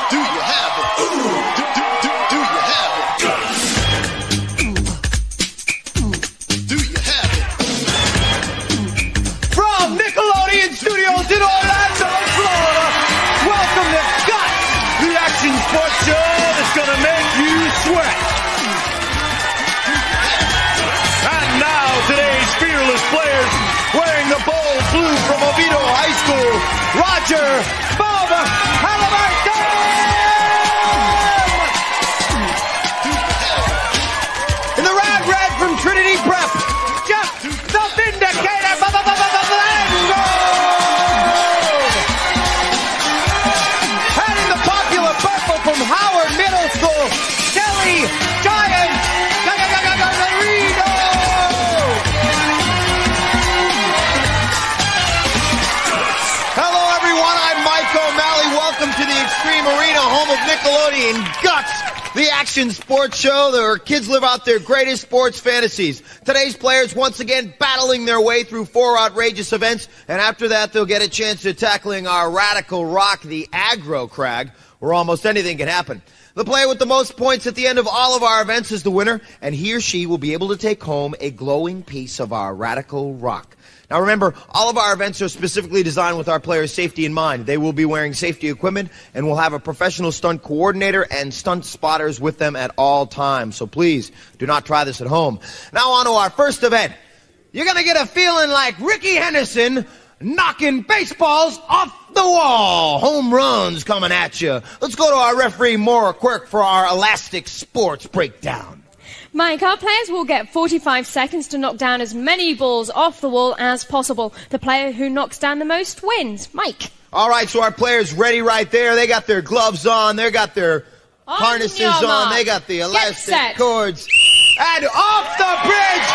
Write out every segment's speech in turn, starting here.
Do you have it? Do you have it? Do you have it? From Nickelodeon Studios in Orlando, Florida, welcome to Guts, the action sports show that's gonna make you sweat. And now today's fearless players, wearing the bold blue from Oviedo High School, Roger, Bob, Halliburton! In the red from Trinity Prep, Jeff, the Vindicator, Vangrove! And in the popular purple from Howard Middle School, Kelly, Giant, Greeno! Hello everyone, I'm Mike O'Malley. Welcome to the Extreme Arena, home of Nickelodeon Guts, the action sports show where kids live out their greatest sports fantasies. Today's players once again battling their way through 4 outrageous events, and after that they'll get a chance to tackling our radical rock, the aggro crag, where almost anything can happen. The player with the most points at the end of all of our events is the winner, and he or she will be able to take home a glowing piece of our radical rock. Now remember, all of our events are specifically designed with our players' safety in mind. They will be wearing safety equipment, and we'll have a professional stunt coordinator and stunt spotters with them at all times. So please, do not try this at home. Now on to our first event. You're gonna get a feeling like Ricky Henderson knocking baseballs off the wall. Home runs coming at you. Let's go to our referee, Moira Quirk, for our elastic sports breakdown. Mike, our players will get 45 seconds to knock down as many balls off the wall as possible. The player who knocks down the most wins. Mike. All right, so our players ready right there. They got their gloves on. They got their harnesses on. They got the elastic cords. And off the bridge.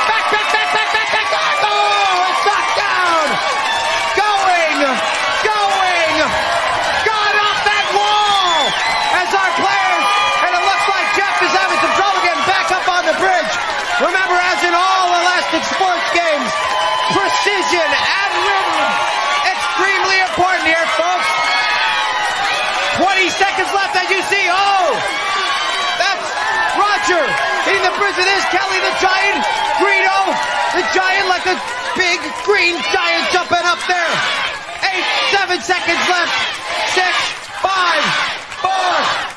Back. Oh, it's knocked down. Going. Got off that wall. As our players, and it looks like Jeff is having some trouble getting back up on the bridge. Remember, as in all elastic sports games, precision and rhythm, extremely important here, folks. 20 seconds left, as you see. Oh, that's Roger hitting the bridge of this. Kelly the Giant, Greeno the Giant, like a big green giant jumping up there. 7 seconds left. 6, 5, 4.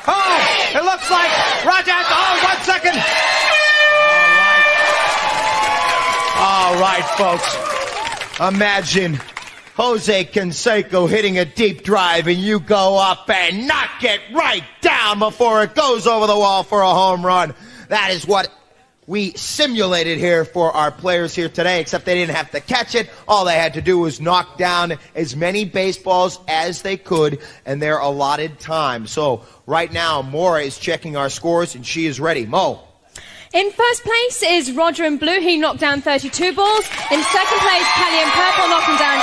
Oh, it looks like Roger has, 1 second. All right, folks. Imagine Jose Canseco hitting a deep drive and you go up and knock it right down before it goes over the wall for a home run. That is what we simulated here for our players here today, except they didn't have to catch it. All they had to do was knock down as many baseballs as they could in their allotted time. So right now, Moira is checking our scores, and she is ready. Mo. In first place is Roger in blue. He knocked down 32 balls. In second place, Kelly in purple, knocking down 8.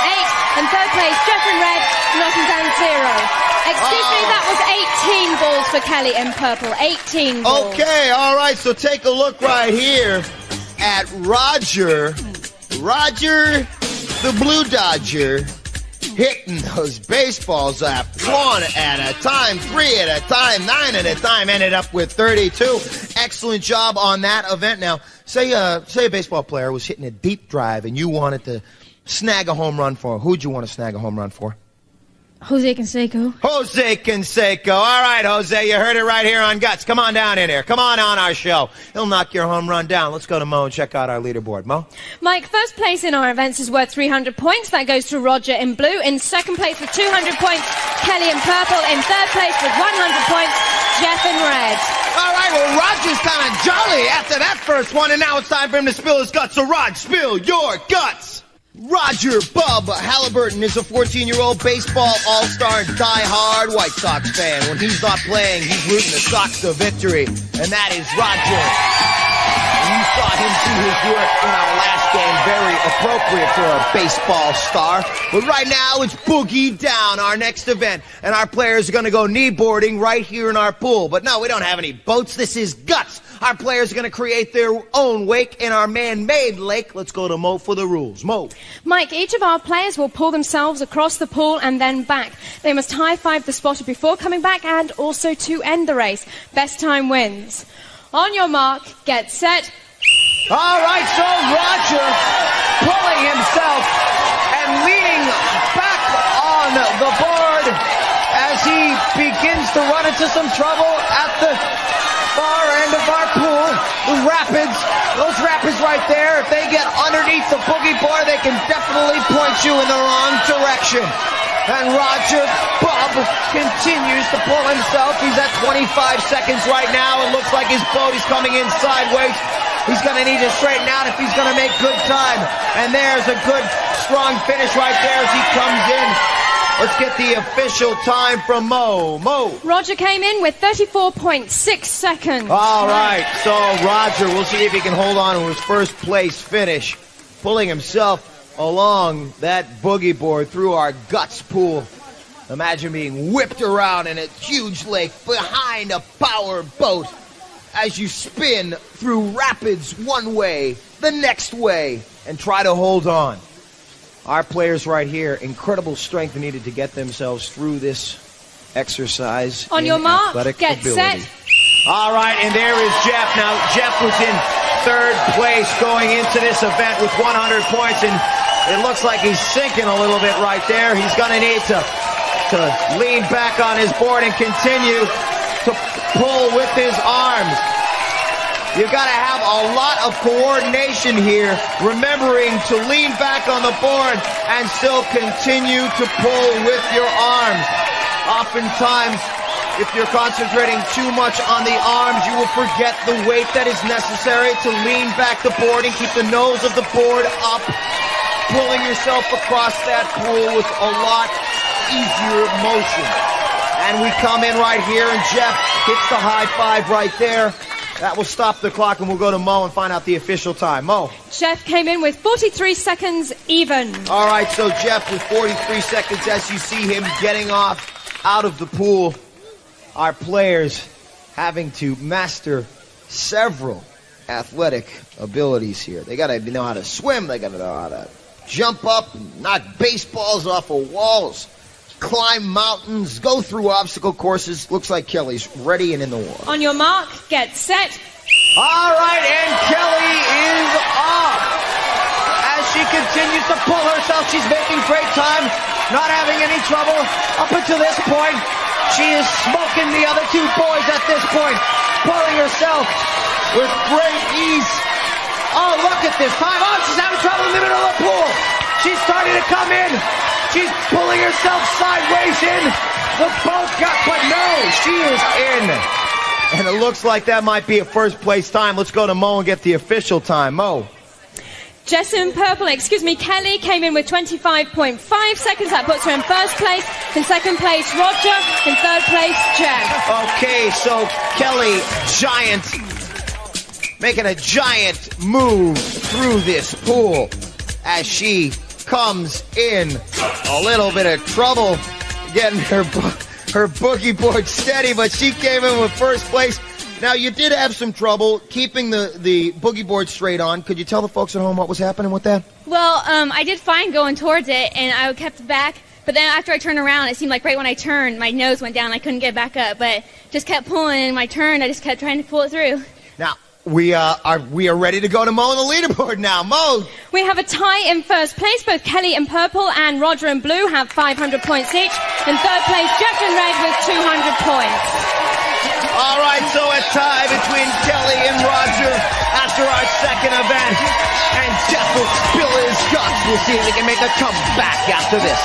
And third place, Jeff in red, knocking down 0. Excuse me, that was 18 balls for Kelly in purple. 18 balls. Okay, all right, so take a look right here at Roger the Blue Dodger, hitting those baseballs up 1 at a time, 3 at a time, 9 at a time, ended up with 32. Excellent job on that event. Now, say a baseball player was hitting a deep drive and you wanted to snag a home run for. Who'd you want to snag a home run for? Jose Canseco. Jose Canseco. All right, Jose, you heard it right here on Guts. Come on down in here. Come on our show. He'll knock your home run down. Let's go to Mo and check out our leaderboard. Mo? Mike, first place in our events is worth 300 points. That goes to Roger in blue. In second place with 200 points, Kelly in purple. In third place with 100 points, Jeff in red. All right, well, Roger's kind of jolly after that first one, and now it's time for him to spill his guts. So, Rod, spill your guts. Roger Bub Halliburton is a 14-year-old baseball all-star and die-hard White Sox fan. When he's not playing, he's rooting the Sox to victory. And that is Roger. You saw him do his work in our last game. Very appropriate for a baseball star. But right now, it's Boogie Down, our next event. And our players are going to go kneeboarding right here in our pool. But no, we don't have any boats. This is Guts. Our players are going to create their own wake in our man-made lake. Let's go to Mo for the rules. Mo. Mike, each of our players will pull themselves across the pool and then back. They must high-five the spotter before coming back and also to end the race. Best time wins. On your mark, get set. All right, so Roger pulling himself and leaning back on the board as he begins to run into some trouble at the far end of our pool. The rapids, those rapids right there, if they get underneath the boogie board, they can definitely point you in the wrong direction. And Roger Bob continues to pull himself. He's at 25 seconds right now. It looks like his boat is coming in sideways. He's going to need to straighten out if he's going to make good time. And there's a good, strong finish right there as he comes in. Let's get the official time from Mo. Mo. Roger came in with 34.6 seconds. All right, so Roger, we'll see if he can hold on to his first place finish, pulling himself along that boogie board through our Guts pool. Imagine being whipped around in a huge lake behind a power boat as you spin through rapids one way, the next way, and try to hold on. Our players right here, incredible strength needed to get themselves through this exercise. On your mark, get set. All right, and there is Jeff. Now, Jeff was in third place going into this event with 100 points, and it looks like he's sinking a little bit right there. He's going to need to lean back on his board and continue to pull with his arms. You've got to have a lot of coordination here, remembering to lean back on the board and still continue to pull with your arms. Oftentimes, if you're concentrating too much on the arms, you will forget the weight that is necessary to lean back the board and keep the nose of the board up, pulling yourself across that pool with a lot easier motion. And we come in right here, and Jeff hits the high five right there. That will stop the clock, and we'll go to Mo and find out the official time. Mo. Jeff came in with 43 seconds even. All right, so Jeff with 43 seconds as you see him getting off out of the pool. Our players having to master several athletic abilities here. They got to know how to swim. They got to know how to jump up and knock baseballs off of walls, climb mountains, go through obstacle courses. Looks like Kelly's ready and in the water. On your mark, get set. All right, and Kelly is off. As she continues to pull herself, she's making great time, not having any trouble up until this point. She is smoking the other two boys at this point, pulling herself with great ease. Oh, look at this time. Oh, she's having trouble in the middle of the pool. She's starting to come in. She's pulling herself sideways in. The boat got, but no, she is in. And it looks like that might be a first place time. Let's go to Mo and get the official time. Mo. Kelly came in with 25.5 seconds. That puts her in first place. In second place, Roger. In third place, Jeff. Okay, so Kelly, making a giant move through this pool as she comes in a little bit of trouble getting her boogie board steady, but she came in with first place. Now, you did have some trouble keeping the boogie board straight on. Could you tell the folks at home what was happening with that? Well, I did fine going towards it, and I kept back. But then after I turned around, it seemed like right when I turned, my nose went down. I couldn't get back up, but just kept pulling. My turn, I just kept trying to pull it through. Now, we are ready to go to Mo on the leaderboard now. Mo! We have a tie in first place. Both Kelly in purple and Roger in blue have 500 points each. In third place, Jeff in red with 200 points. All right, so a tie between Kelly and Roger after our second event. And Jeff will spill his guts. We'll see if he can make a comeback after this.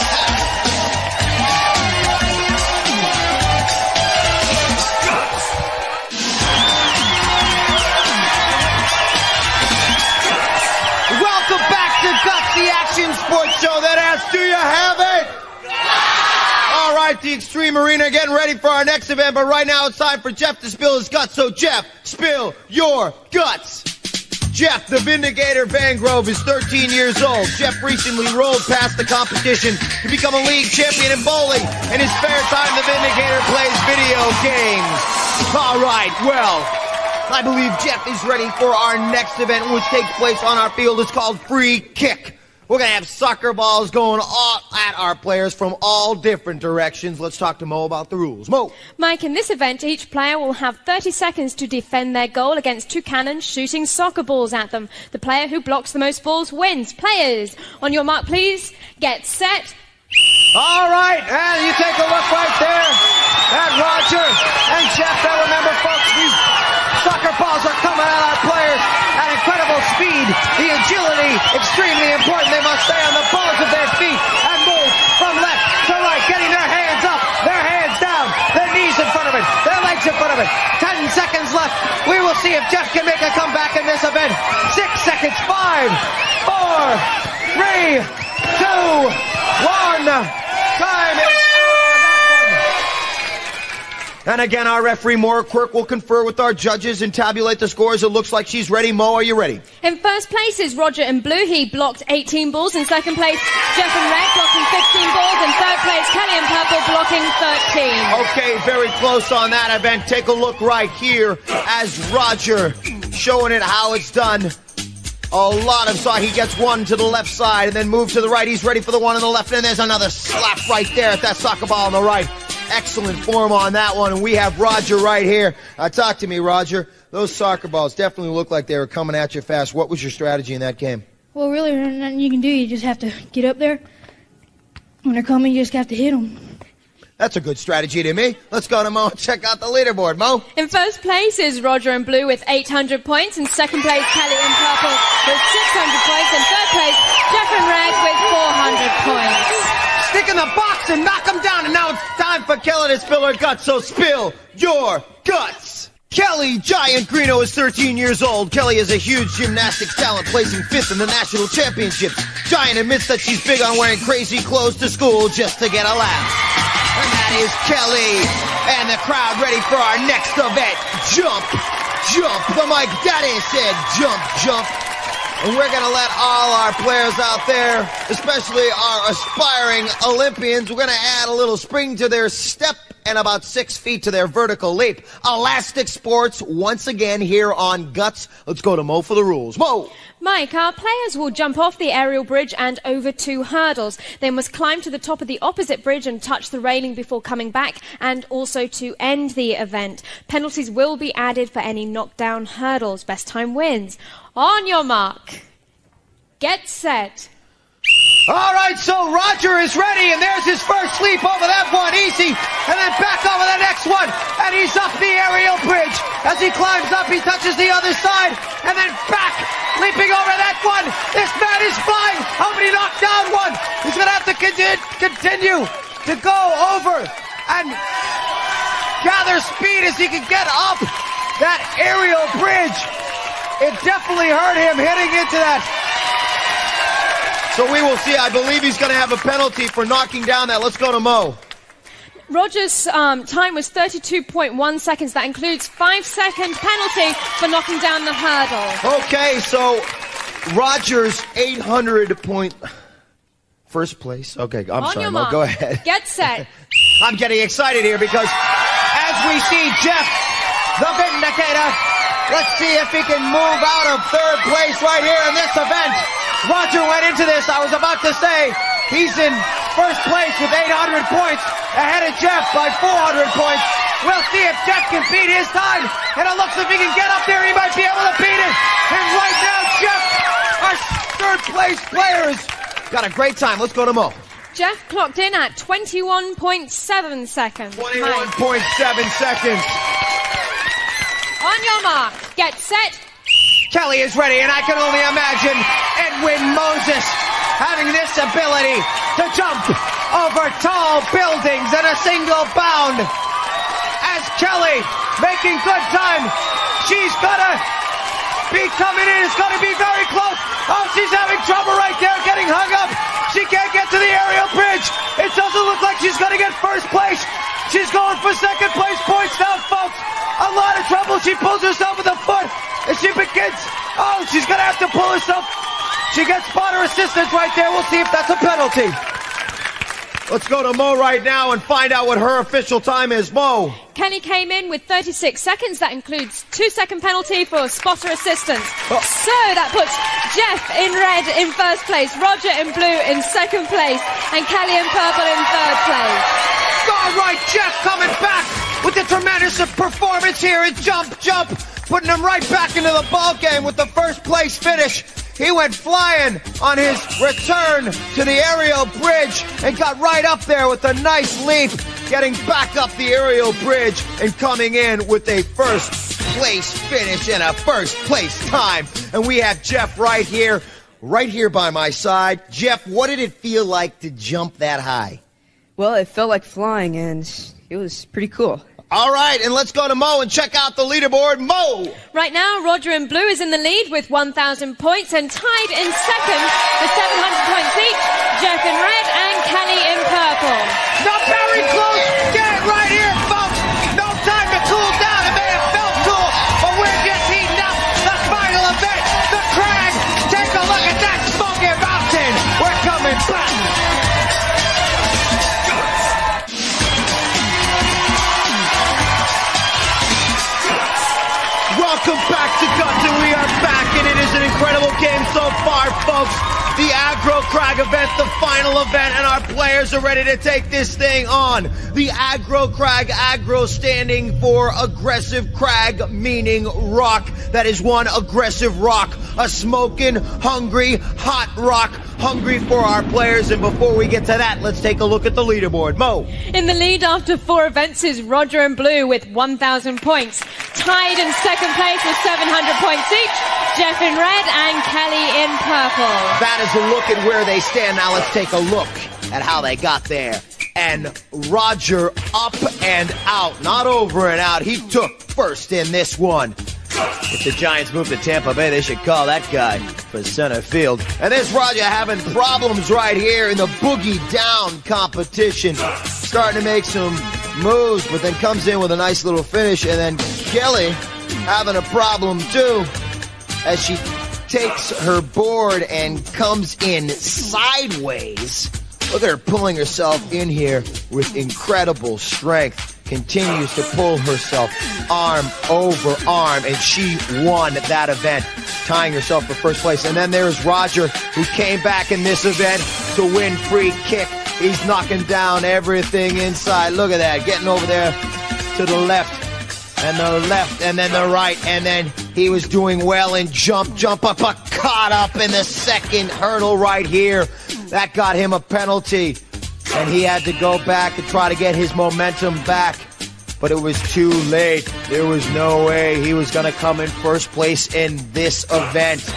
Welcome back to Guts, the action sports show that asks, do you have it? All right, the Extreme Arena getting ready for our next event, but right now it's time for Jeff to spill his guts. So, Jeff, spill your guts. Jeff, the Vindicator Vangrove, is 13 years old. Jeff recently rolled past the competition to become a league champion in bowling. In his spare time, the Vindicator plays video games. All right, well, I believe Jeff is ready for our next event, which takes place on our field. It's called Free Kick. We're going to have soccer balls going all at our players from all different directions. Let's talk to Mo about the rules. Mo. Mike, in this event, each player will have 30 seconds to defend their goal against two cannons shooting soccer balls at them. The player who blocks the most balls wins. Players, on your mark, please. Get set. All right, and you take a look right there at Roger and Jeff. Now remember, folks, these soccer balls are coming at our players at incredible speed. The agility, extremely important. They must stay on the balls of their feet and move from left to right, getting their hands up, their hands down, their knees in front of it, their legs in front of it. 10 seconds left. We will see if Jeff can make a comeback in this event. 6 seconds. 5, 4, 3, 2, 1. Time is and again, our referee, Moira, Quirk, will confer with our judges and tabulate the scores. It looks like she's ready. Mo, are you ready? In first place is Roger in blue. He blocked 18 balls. In second place, Jeff in red, blocking 15 balls. In third place, Kelly in purple, blocking 13. Okay, very close on that event. Take a look right here as Roger showing it how it's done. A lot of side. He gets one to the left side and then move to the right. He's ready for the one on the left. And there's another slap right there at that soccer ball on the right. Excellent form on that one. And we have Roger right here. Talk to me, Roger. Those soccer balls definitely look like they were coming at you fast. What was your strategy in that game? Well, really, there's nothing you can do. You just have to get up there. When they're coming, you just have to hit them. That's a good strategy to me. Let's go to Mo and check out the leaderboard. Mo? In first place is Roger in blue with 800 points. In second place, Kelly in purple with 600 points. In third place, Jeff in red with 400 points. Stick in the box and knock them down. And now it's time for Kelly to spill her guts. So spill your guts. Kelly Giant Greeno is 13 years old. Kelly is a huge gymnastics talent, placing 5th in the national championships. Giant admits that she's big on wearing crazy clothes to school just to get a laugh. And that is Kelly. And the crowd ready for our next event. Jump, jump. The Mike Daddy said jump, jump. And we're going to let all our players out there, especially our aspiring Olympians, we're going to add a little spring to their step and about 6 feet to their vertical leap. Elastic sports once again here on Guts. Let's go to Mo for the rules. Mo! Mike, our players will jump off the aerial bridge and over 2 hurdles. They must climb to the top of the opposite bridge and touch the railing before coming back, and also to end the event. Penalties will be added for any knockdown hurdles. Best time wins. On your mark. Get set. All right, so Roger is ready, and there's his first leap over that one, easy, and then back over the next one, and he's up the aerial bridge. As he climbs up, he touches the other side, and then back, leaping over that one. This man is flying. How many knocked down one? He's going to have to continue to go over and gather speed as he can get up that aerial bridge. It definitely hurt him hitting into that. So we will see. I believe he's going to have a penalty for knocking down that. Let's go to Mo. Roger's time was 32.1 seconds. That includes 5-second penalty for knocking down the hurdle. Okay, so Roger's 800 point... First place. Okay, I'm sorry, Mo. Go ahead. Get set. I'm getting excited here because as we see Jeff, the Vindicator, let's see if he can move out of third place right here in this event. Roger went into this, I was about to say, he's in first place with 800 points, ahead of Jeff by 400 points. We'll see if Jeff can beat his time, and it looks like if he can get up there, he might be able to beat it. And right now, Jeff, our third place players, got a great time. Let's go to Mo. Jeff clocked in at 21.7 seconds. 21.7 seconds. On your mark, get set. Kelly is ready, and I can only imagine Edwin Moses having this ability to jump over tall buildings in a single bound. As Kelly making good time, she's gonna be coming in. It's gonna be very close. Oh, she's having trouble right there, getting hung up. She can't get to the aerial bridge. It doesn't look like she's gonna get first place. She's going for second place points now, folks. A lot of trouble. She pulls herself with a foot. And she begins. Oh, She's gonna have to pull herself. She gets spotter assistance right there. We'll see if that's a penalty. Let's go to Mo right now and find out what her official time is. Mo. Kelly came in with 36 seconds. That includes 2-second penalty for spotter assistance. Oh. So that puts Jeff in red in first place, Roger in blue in second place, and Kelly in purple in third place. All right, Jeff coming back with the tremendous performance here in Jump, putting him right back into the ball game with the first place finish. He went flying on his return to the aerial bridge and got right up there with a nice leap, getting back up the aerial bridge and coming in with a first place finish and a first place time. And we have Jeff right here by my side. Jeff, what did it feel like to jump that high? Well, it felt like flying, and it was pretty cool. All right, and let's go to Mo and check out the leaderboard. Mo! Right now, Roger in blue is in the lead with 1,000 points, and tied in second with 700 points each, Jeff in red and Kelly in purple. Not very close. Get it right here, folks. No time to cool down. It may have felt cool, but we're just heating up the final event, the Crag. Take a look at that smoky mountain. We're coming back. Welcome back to Guts, and we are back, and it is an incredible game so far, folks. The Aggro Crag event, the final event, and our players are ready to take this thing on. The Aggro Crag, aggro standing for aggressive crag, meaning rock. That is one aggressive rock, a smoking, hungry, hot rock, hungry for our players. And before we get to that, let's take a look at the leaderboard. Mo. In the lead after 4 events is Roger in blue with 1,000 points. Tied in second place with 700 points each, Jeff in red and Kelly in purple. That is a look at where they stand. Now let's take a look at how they got there. And Roger up and out, not over and out. He took first in this one. If the Giants move to Tampa Bay, they should call that guy for center field. And there's Roger having problems right here in the boogie down competition. Starting to make some moves, but then comes in with a nice little finish. And then Kelly having a problem too as she takes her board and comes in sideways. Look at her pulling herself in here with incredible strength. Continues to pull herself arm over arm, and she won that event, tying herself for first place. And then there's Roger, who came back in this event to win free kick. He's knocking down everything inside. Look at that, getting over there to the left, and then the right, and then he was doing well in jump up, caught up in the second hurdle right here. That got him a penalty, and he had to go back and try to get his momentum back, but it was too late. There was no way he was going to come in first place in this event.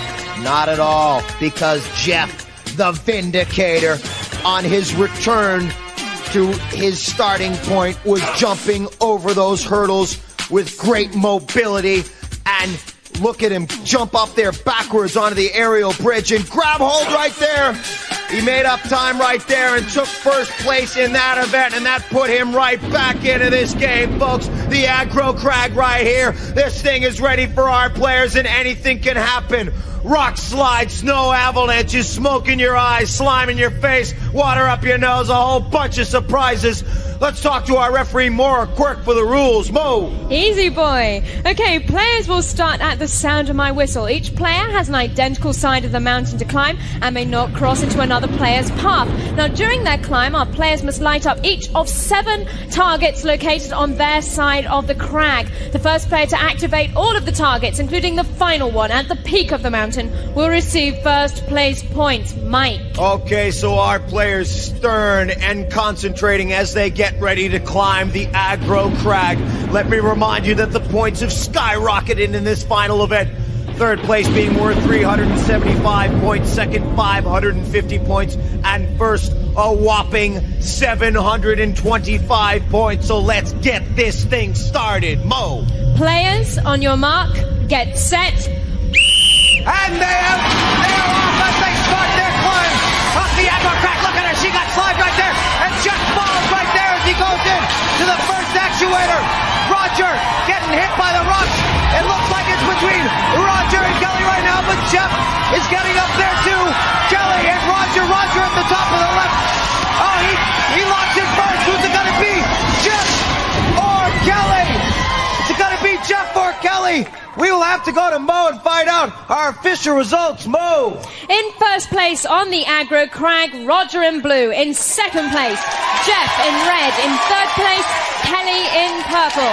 Not at all, because Jeff, the Vindicator, on his return to his starting point, was jumping over those hurdles with great mobility. And look at him jump up there backwards onto the aerial bridge and grab hold right there. He made up time right there and took first place in that event, and that put him right back into this game, folks. The Aggro Crag right here. This thing is ready for our players, and anything can happen. Rock slide, snow avalanches, smoke in your eyes, slime in your face, water up your nose, a whole bunch of surprises. Let's talk to our referee, Moira, Quirk, for the rules. Mo. Easy boy. Okay, players will start at the sound of my whistle. Each player has an identical side of the mountain to climb and may not cross into another player's path. Now, during their climb, our players must light up each of 7 targets located on their side of the crag. The first player to activate all of the targets, including the final one at the peak of the mountain, will receive first place points. Mike. Okay, so our players stern and concentrating as they get ready to climb the Aggro Crag. Let me remind you that the points have skyrocketed in this final event. Third place being worth 375 points, second 550 points, and first a whopping 725 points. So let's get this thing started. Mo. Players, on your mark, get set. And they are off as they start their climb up the Aggro Crag. Look at her, she got slimed right there, and Jeff falls right there as he goes in to the first actuator. Roger getting hit by the rocks. It looks like it's between Roger and Kelly right now, but but Jeff is getting up there too. Kelly and Roger at the top of the left. Oh, he locks in first. Who's it gonna be? Jeff or Kelly? Is it gonna be Jeff or Kelly? We will have to go to Mo and find out our official results. Mo. In first place on the aggro crag, Roger in blue. In second place, Jeff in red. In third place, Kelly in purple.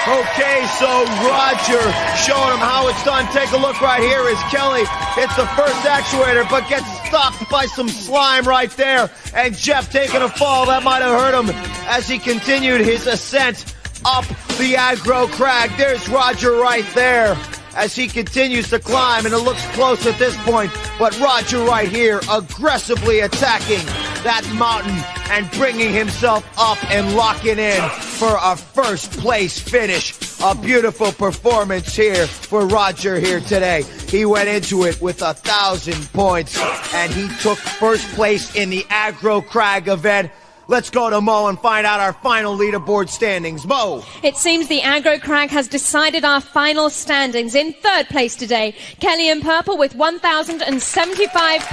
Okay, so Roger showing him how it's done. Take a look right here is Kelly. It's the first actuator, but gets stopped by some slime right there. And Jeff taking a fall. That might have hurt him as he continued his ascent up the aggro crag. There's Roger right there as he continues to climb, and it looks close at this point, but Roger right here aggressively attacking that mountain and bringing himself up and locking in for a first place finish. A beautiful performance here for Roger here today. He went into it with 1,000 points and he took first place in the aggro crag event. Let's go to Mo and find out our final leaderboard standings. Mo. It seems the aggro crag has decided our final standings. In third place today, Kelly in purple with 1,075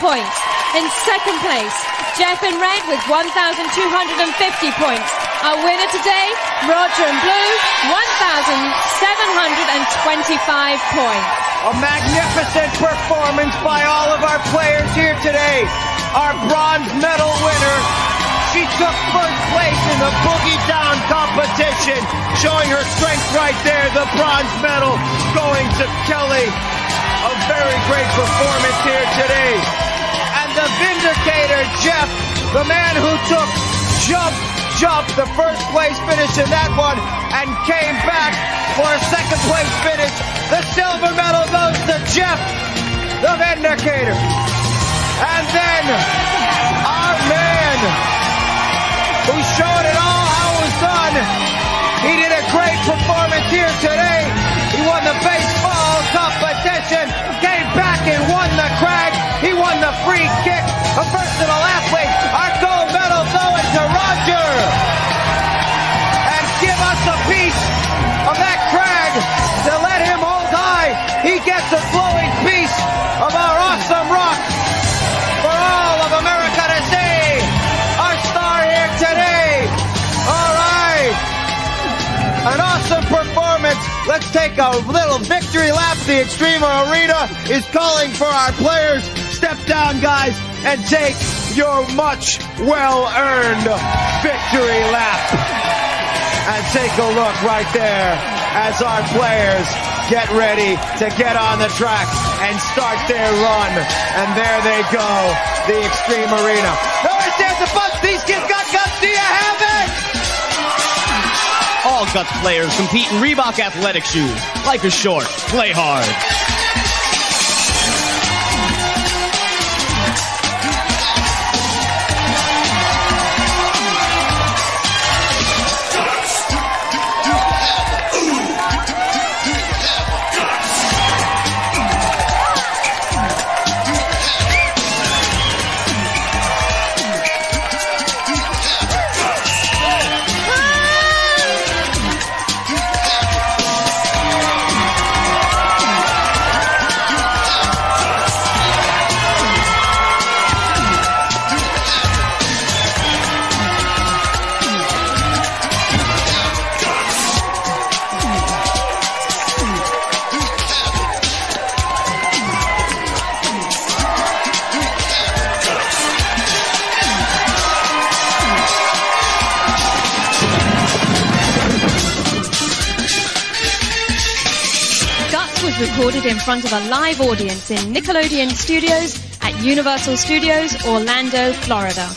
points. In second place, Jeff in red with 1,250 points. Our winner today, Roger in blue, 1,725 points. A magnificent performance by all of our players here today. Our bronze medal winner, she took first place in the boogie down competition, showing her strength right there. The bronze medal going to Kelly. A very great performance here today. And the Vindicator, Jeff, the man who took jump, the first place finish in that one, and came back for a second place finish. The silver medal goes to Jeff, the Vindicator. And then our man who showed it all how it was done. He did a great performance here today. He won the baseball competition, came back and won the crag. He won the free kick, a personal athlete. Our gold medal going to Roger. And give us a piece of that crag to let him hold high. He gets a glowing piece of our awesome rock for all of America to see. Our star here today. All right. An awesome performance. Let's take a little victory lap. The Extreme Arena is calling for our players. Step down, guys, and take your much well-earned victory lap. And take a look right there as our players get ready to get on the track and start their run. And there they go, the Extreme Arena. No stands a bunch. These kids got guts. Do you have it? All Guts players compete in Reebok athletic shoes. Life is short. Play hard. Recorded in front of a live audience in Nickelodeon Studios at Universal Studios, Orlando, Florida.